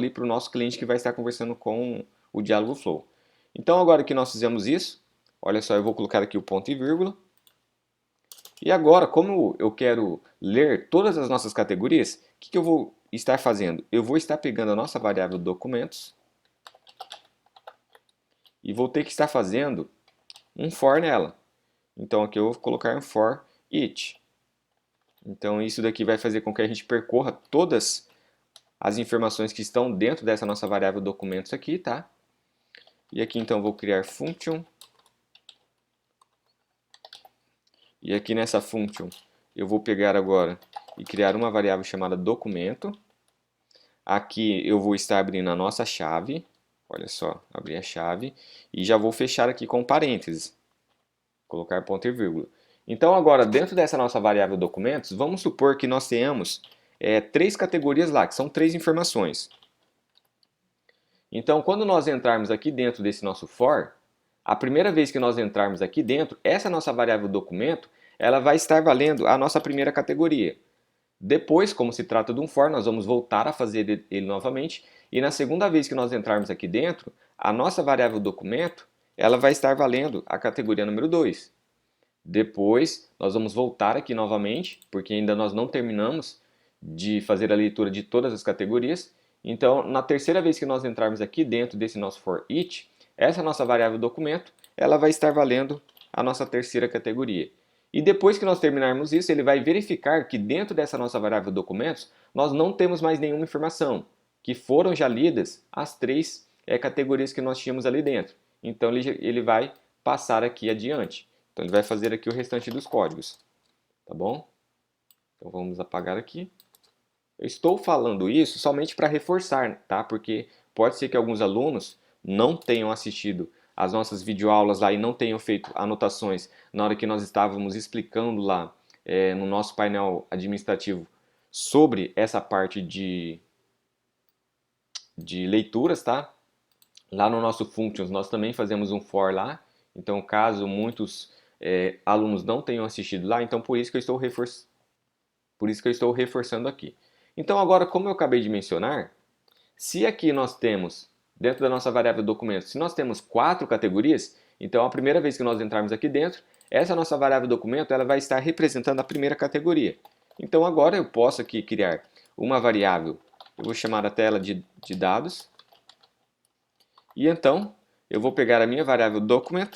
ali para o nosso cliente que vai estar conversando com o Dialogflow. Então agora que nós fizemos isso, olha só, eu vou colocar aqui o ponto e vírgula. E agora, como eu quero ler todas as nossas categorias, o que eu vou estar fazendo? Eu vou estar pegando a nossa variável documentos e vou ter que estar fazendo um for nela. Então aqui eu vou colocar um for each. Então isso daqui vai fazer com que a gente percorra todas as informações que estão dentro dessa nossa variável documentos aqui, tá? E aqui então eu vou criar function. E aqui nessa function eu vou pegar agora e criar uma variável chamada documento. Aqui eu vou estar abrindo a nossa chave. Olha só, abrir a chave. E já vou fechar aqui com parênteses. Colocar ponto e vírgula. Então agora, dentro dessa nossa variável documentos, vamos supor que nós tenhamos três categorias lá, que são três informações. Então, quando nós entrarmos aqui dentro desse nosso for, a primeira vez que nós entrarmos aqui dentro, essa nossa variável documento, ela vai estar valendo a nossa primeira categoria. Depois, como se trata de um for, nós vamos voltar a fazer ele novamente. E na segunda vez que nós entrarmos aqui dentro, a nossa variável documento, ela vai estar valendo a categoria número 2. Depois, nós vamos voltar aqui novamente, porque ainda nós não terminamos de fazer a leitura de todas as categorias. Então, na terceira vez que nós entrarmos aqui dentro desse nosso for each, essa nossa variável documento, ela vai estar valendo a nossa terceira categoria. E depois que nós terminarmos isso, ele vai verificar que dentro dessa nossa variável documentos, nós não temos mais nenhuma informação, que foram já lidas as três categorias que nós tínhamos ali dentro. Então, ele vai passar aqui adiante. Então ele vai fazer aqui o restante dos códigos, tá bom? Então vamos apagar aqui. Eu estou falando isso somente para reforçar, tá? Porque pode ser que alguns alunos não tenham assistido as nossas videoaulas lá e não tenham feito anotações na hora que nós estávamos explicando lá no nosso painel administrativo sobre essa parte de leituras, tá? Lá no nosso functions nós também fazemos um for lá. Então caso muitos alunos não tenham assistido lá, então por isso que eu estou reforçando aqui. Então agora, como eu acabei de mencionar, se aqui nós temos, dentro da nossa variável documento, se nós temos 4 categorias, então a primeira vez que nós entrarmos aqui dentro, essa nossa variável documento ela vai estar representando a primeira categoria. Então agora eu posso aqui criar uma variável, eu vou chamar a tela de dados, e então eu vou pegar a minha variável document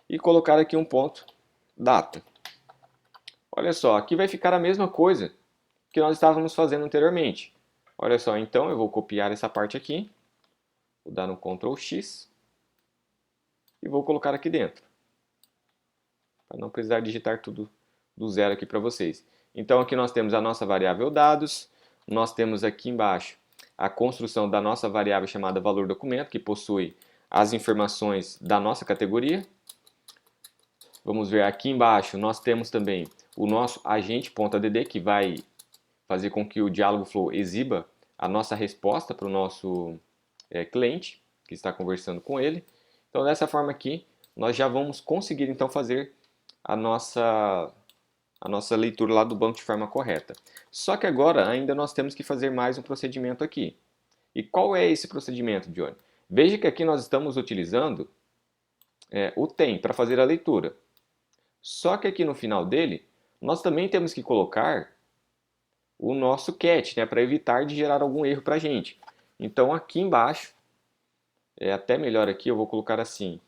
e colocar aqui um ponto data. Olha só, aqui vai ficar a mesma coisa que nós estávamos fazendo anteriormente. Olha só, então eu vou copiar essa parte aqui, vou dar um Ctrl X e vou colocar aqui dentro, para não precisar digitar tudo do zero aqui para vocês. Então aqui nós temos a nossa variável dados, nós temos aqui embaixo a construção da nossa variável chamada valor documento, que possui as informações da nossa categoria. Vamos ver aqui embaixo, nós temos também o nosso agente.add, que vai fazer com que o Dialogflow exiba a nossa resposta para o nosso cliente, que está conversando com ele. Então, dessa forma aqui, nós já vamos conseguir então fazer a nossa leitura lá do banco de forma correta. Só que agora ainda nós temos que fazer mais um procedimento aqui. E qual é esse procedimento, Johnny? Veja que aqui nós estamos utilizando o tem para fazer a leitura. Só que aqui no final dele, nós também temos que colocar o nosso cat, né, para evitar de gerar algum erro para a gente. Então aqui embaixo, até melhor aqui, eu vou colocar assim,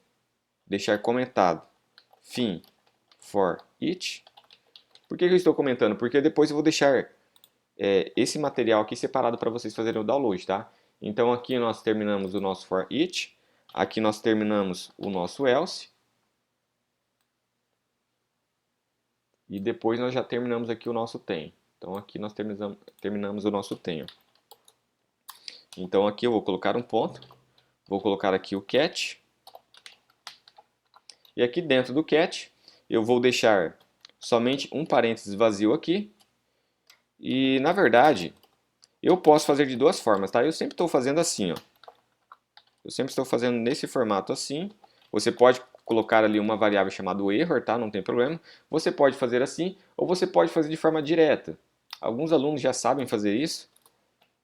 deixar comentado, fim for each. Por que eu estou comentando? Porque depois eu vou deixar esse material aqui separado para vocês fazerem o download, tá? Então aqui nós terminamos o nosso for each, aqui nós terminamos o nosso else, e depois nós já terminamos aqui o nosso tem. Então aqui nós terminamos o nosso tem. Então aqui eu vou colocar um ponto, vou colocar aqui o cat, e aqui dentro do cat eu vou deixar somente um parênteses vazio aqui, e na verdade eu posso fazer de duas formas, tá? Eu sempre estou fazendo assim, ó. Eu sempre estou fazendo nesse formato assim. Você pode colocar ali uma variável chamada error, tá? Não tem problema. Você pode fazer assim, ou você pode fazer de forma direta. Alguns alunos já sabem fazer isso.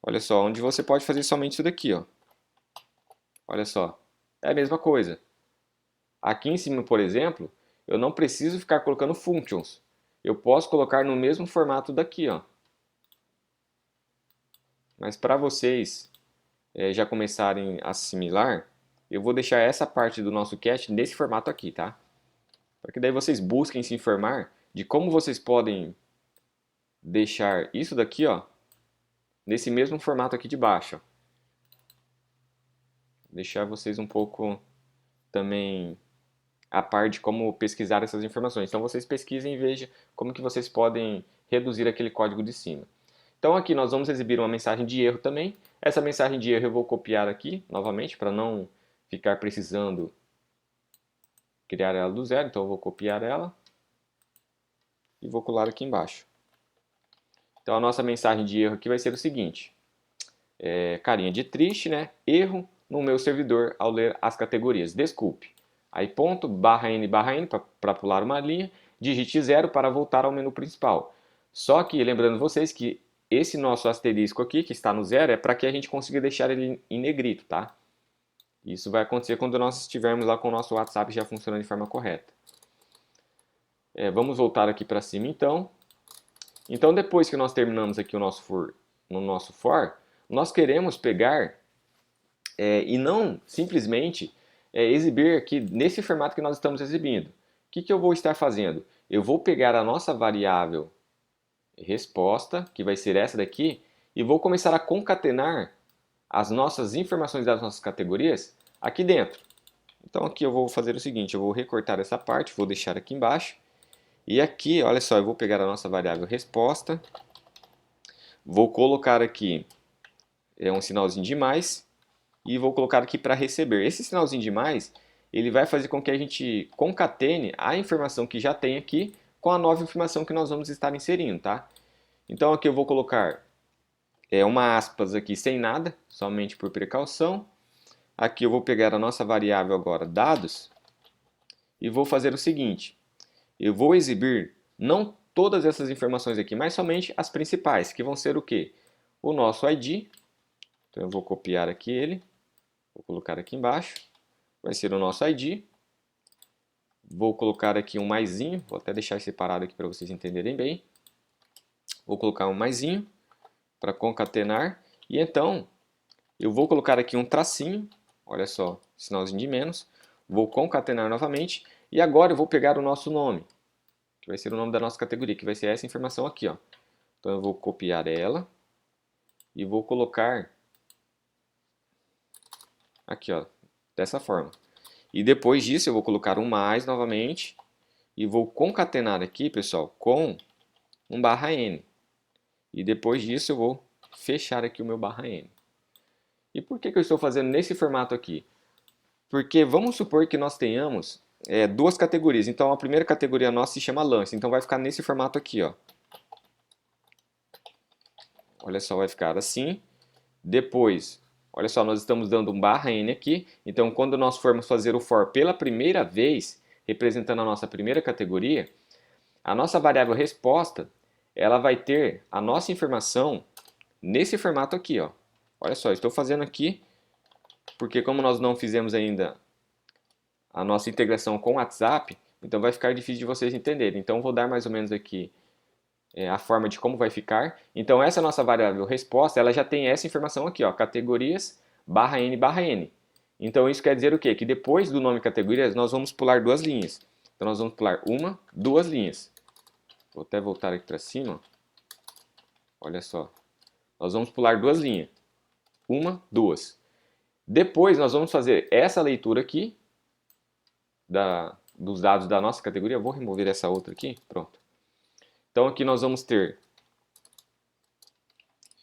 Olha só, onde você pode fazer somente isso daqui, ó. Olha só, é a mesma coisa. Aqui em cima, por exemplo, eu não preciso ficar colocando functions. Eu posso colocar no mesmo formato daqui, ó. Mas para vocês já começarem a assimilar, eu vou deixar essa parte do nosso cast nesse formato aqui, tá? Para que daí vocês busquem se informar de como vocês podem deixar isso daqui, ó, nesse mesmo formato aqui de baixo. Ó. Deixar vocês um pouco também a par de como pesquisar essas informações. Então vocês pesquisem e vejam como que vocês podem reduzir aquele código de cima. Então aqui nós vamos exibir uma mensagem de erro também. Essa mensagem de erro eu vou copiar aqui novamente para não ficar precisando criar ela do zero. Então eu vou copiar ela e vou colar aqui embaixo. Então a nossa mensagem de erro aqui vai ser o seguinte. Carinha de triste, né? Erro no meu servidor ao ler as categorias. Desculpe. Aí ponto, barra N para pular uma linha, digite 0 para voltar ao menu principal. Só que lembrando vocês que esse nosso asterisco aqui, que está no 0, é para que a gente consiga deixar ele em negrito, tá? Isso vai acontecer quando nós estivermos lá com o nosso WhatsApp já funcionando de forma correta. Vamos voltar aqui para cima então. Então depois que nós terminamos aqui no nosso for, nós queremos pegar e não simplesmente exibir aqui nesse formato que nós estamos exibindo. O que eu vou estar fazendo? Eu vou pegar a nossa variável resposta, que vai ser essa daqui, e vou começar a concatenar as nossas informações das nossas categorias aqui dentro. Então aqui eu vou fazer o seguinte, eu vou recortar essa parte, vou deixar aqui embaixo, e aqui, olha só, eu vou pegar a nossa variável resposta, vou colocar aqui um sinalzinho de mais, e vou colocar aqui para receber. Esse sinalzinho de mais, ele vai fazer com que a gente concatene a informação que já tem aqui com a nova informação que nós vamos estar inserindo, tá? Então aqui eu vou colocar uma aspas aqui sem nada, somente por precaução. Aqui eu vou pegar a nossa variável agora, dados, e vou fazer o seguinte. Eu vou exibir não todas essas informações aqui, mas somente as principais, que vão ser o quê? O nosso ID. Então eu vou copiar aqui ele. Vou colocar aqui embaixo. Vai ser o nosso ID. Vou colocar aqui um maisinho. Vou até deixar separado aqui para vocês entenderem bem. Vou colocar um maisinho para concatenar. E então, eu vou colocar aqui um tracinho. Olha só, sinalzinho de menos. Vou concatenar novamente. E agora eu vou pegar o nosso nome, que vai ser o nome da nossa categoria, que vai ser essa informação aqui. Ó. Então eu vou copiar ela e vou colocar aqui, ó, dessa forma. E depois disso eu vou colocar um mais novamente e vou concatenar aqui, pessoal, com um barra N. E depois disso eu vou fechar aqui o meu barra N. E por que eu estou fazendo nesse formato aqui? Porque vamos supor que nós tenhamos duas categorias. Então a primeira categoria nossa se chama lance. Então vai ficar nesse formato aqui, ó. Olha só, vai ficar assim. Depois, olha só, nós estamos dando um barra N aqui. Então quando nós formos fazer o for pela primeira vez, representando a nossa primeira categoria, a nossa variável resposta, ela vai ter a nossa informação nesse formato aqui, ó. Olha só, estou fazendo aqui porque como nós não fizemos ainda a nossa integração com o WhatsApp, então vai ficar difícil de vocês entenderem. Então vou dar mais ou menos aqui a forma de como vai ficar. Então essa nossa variável resposta, ela já tem essa informação aqui, ó, categorias barra N barra N. Então isso quer dizer o quê? Que depois do nome categorias nós vamos pular duas linhas. Então nós vamos pular uma, duas linhas. Vou até voltar aqui para cima. Olha só. Nós vamos pular duas linhas. Uma, duas. Depois nós vamos fazer essa leitura aqui dos dados da nossa categoria. Vou remover essa outra aqui. Pronto. Então aqui nós vamos ter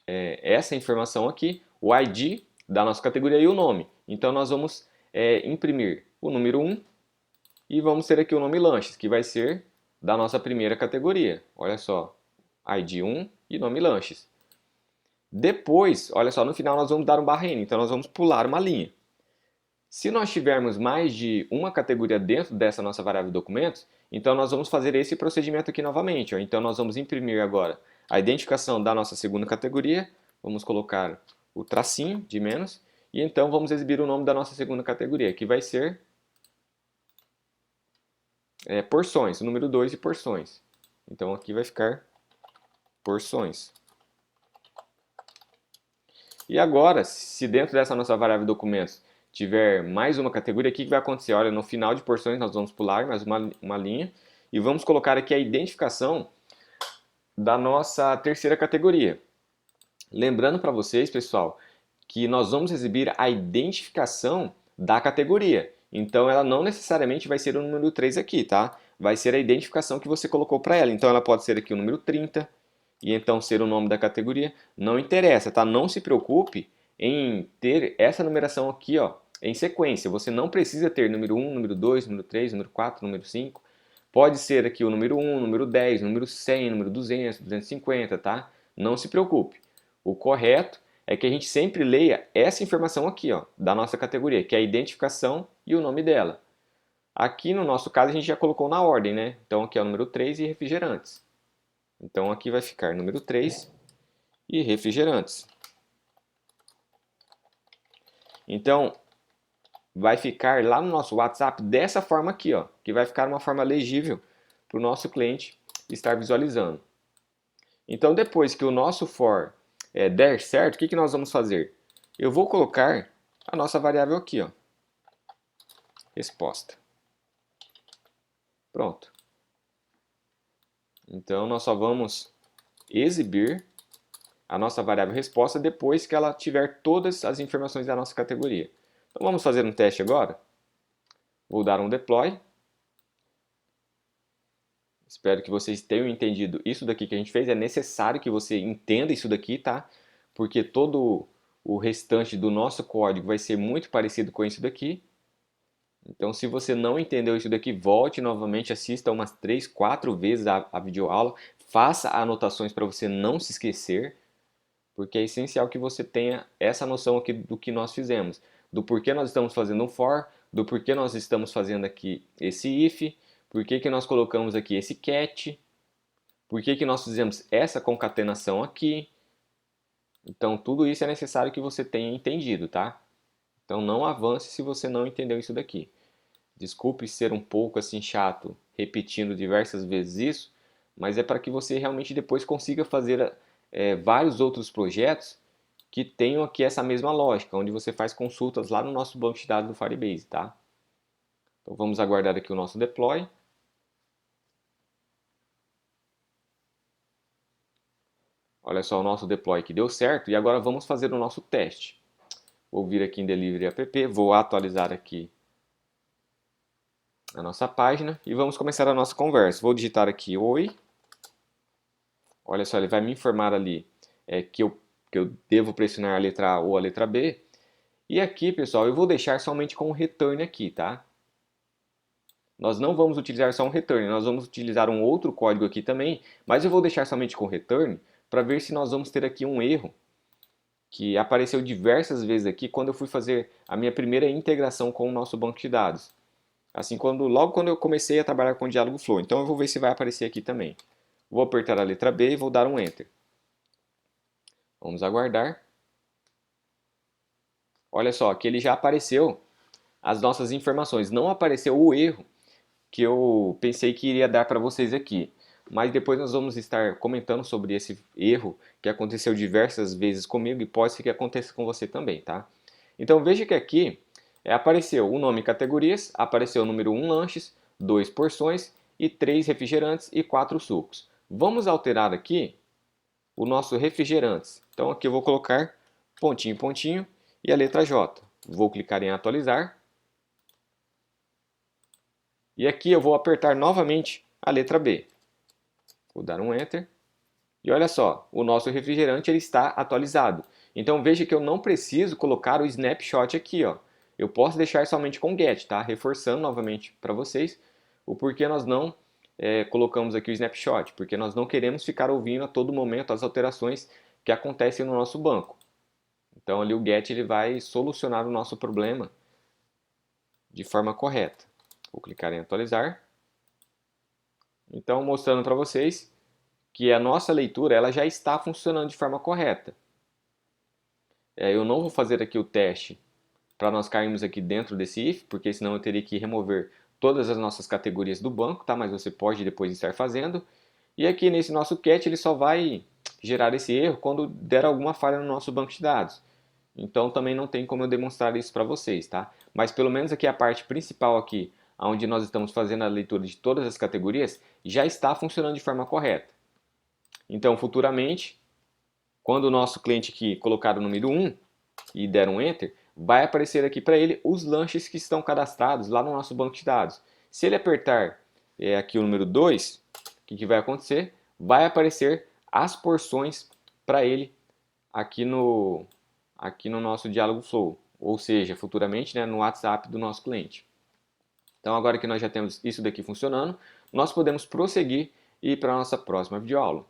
essa informação aqui, o ID da nossa categoria e o nome. Então nós vamos imprimir o número 1 e vamos ter aqui o nome lanches, que vai ser da nossa primeira categoria. Olha só, ID 1 e nome lanches. Depois, olha só, no final nós vamos dar um barra N, então nós vamos pular uma linha. Se nós tivermos mais de uma categoria dentro dessa nossa variável documentos, então nós vamos fazer esse procedimento aqui novamente. Ó. Então nós vamos imprimir agora a identificação da nossa segunda categoria, Vamos colocar o tracinho de menos. E então vamos exibir o nome da nossa segunda categoria, que vai ser porções, o número 2 de porções. Então aqui vai ficar porções. E agora, se dentro dessa nossa variável documentos tiver mais uma categoria, o que vai acontecer? Olha, no final de porções nós vamos pular mais uma linha e vamos colocar aqui a identificação da nossa terceira categoria. Lembrando para vocês, pessoal, que nós vamos exibir a identificação da categoria. Então ela não necessariamente vai ser o número 3 aqui, tá? Vai ser a identificação que você colocou para ela. Então ela pode ser aqui o número 30 e então ser o nome da categoria. Não interessa, tá? Não se preocupe em ter essa numeração aqui, ó, em sequência. Você não precisa ter número 1, número 2, número 3, número 4, número 5. Pode ser aqui o número 1, número 10, número 100, número 200, 250, tá? Não se preocupe. O correto é que a gente sempre leia essa informação aqui, ó, da nossa categoria, que é a identificação e o nome dela. Aqui no nosso caso a gente já colocou na ordem, né? Então aqui é o número 3 e refrigerantes. Então aqui vai ficar número 3 e refrigerantes. Então vai ficar lá no nosso WhatsApp dessa forma aqui, ó, que vai ficar uma forma legível para o nosso cliente estar visualizando. Então depois que o nosso for der certo, o que nós vamos fazer? Eu vou colocar a nossa variável aqui, ó, resposta. Pronto. Então nós só vamos exibir a nossa variável resposta depois que ela tiver todas as informações da nossa categoria. Então vamos fazer um teste agora. Vou dar um deploy. Espero que vocês tenham entendido isso daqui que a gente fez. É necessário que você entenda isso daqui, tá? Porque todo o restante do nosso código vai ser muito parecido com isso daqui. Então, se você não entendeu isso daqui, volte novamente, assista umas 3, 4 vezes a videoaula, faça anotações para você não se esquecer, porque é essencial que você tenha essa noção aqui do que nós fizemos, do porquê nós estamos fazendo um for, do porquê nós estamos fazendo aqui esse if, por que nós colocamos aqui esse cat, por que nós fizemos essa concatenação aqui. Então, tudo isso é necessário que você tenha entendido, tá? Então, não avance se você não entendeu isso daqui. Desculpe ser um pouco assim chato, repetindo diversas vezes isso, mas é para que você realmente depois consiga fazer vários outros projetos que tenham aqui essa mesma lógica, onde você faz consultas lá no nosso banco de dados do Firebase, tá? Então vamos aguardar aqui o nosso deploy. Olha só, o nosso deploy que deu certo e agora vamos fazer o nosso teste. Vou vir aqui em Delivery App, vou atualizar aqui a nossa página e vamos começar a nossa conversa. Vou digitar aqui oi. Olha só, ele vai me informar ali que eu devo pressionar a letra A ou a letra B. E aqui, pessoal, eu vou deixar somente com o return aqui, tá? Nós não vamos utilizar só um return, nós vamos utilizar um outro código aqui também, mas eu vou deixar somente com return para ver se nós vamos ter aqui um erro que apareceu diversas vezes aqui quando eu fui fazer a minha primeira integração com o nosso banco de dados. Assim, logo quando eu comecei a trabalhar com o Dialogflow. Então eu vou ver se vai aparecer aqui também. Vou apertar a letra B e vou dar um Enter. Vamos aguardar. Olha só, aqui ele já apareceu as nossas informações. Não apareceu o erro que eu pensei que iria dar para vocês aqui. Mas depois nós vamos estar comentando sobre esse erro que aconteceu diversas vezes comigo e pode ser que aconteça com você também, tá? Então veja que aqui apareceu o nome categorias, apareceu o número 1 lanches, 2 porções e 3 refrigerantes e 4 sucos. Vamos alterar aqui o nosso refrigerantes. Então aqui eu vou colocar pontinho, pontinho e a letra J. Vou clicar em atualizar. E aqui eu vou apertar novamente a letra B. Vou dar um Enter. E olha só, o nosso refrigerante ele está atualizado. Então veja que eu não preciso colocar o snapshot aqui, ó. Eu posso deixar somente com get, tá? Reforçando novamente para vocês o porquê nós não colocamos aqui o snapshot, porque nós não queremos ficar ouvindo a todo momento as alterações que acontecem no nosso banco. Então ali o get ele vai solucionar o nosso problema de forma correta. Vou clicar em atualizar. Então mostrando para vocês que a nossa leitura ela já está funcionando de forma correta. Eu não vou fazer aqui o teste para nós cairmos aqui dentro desse if, porque senão eu teria que remover todas as nossas categorias do banco, tá? Mas você pode depois estar fazendo. E aqui nesse nosso cat ele só vai gerar esse erro quando der alguma falha no nosso banco de dados. Então também não tem como eu demonstrar isso para vocês, tá? Mas pelo menos aqui a parte principal aqui, onde nós estamos fazendo a leitura de todas as categorias, já está funcionando de forma correta. Então futuramente, quando o nosso cliente aqui colocar o número 1 e der um Enter, vai aparecer aqui para ele os lanches que estão cadastrados lá no nosso banco de dados. Se ele apertar aqui o número 2, o que vai acontecer? Vai aparecer as porções para ele aqui no nosso Diálogo Flow, ou seja, futuramente, né, no WhatsApp do nosso cliente. Então agora que nós já temos isso daqui funcionando, nós podemos prosseguir e ir para a nossa próxima videoaula.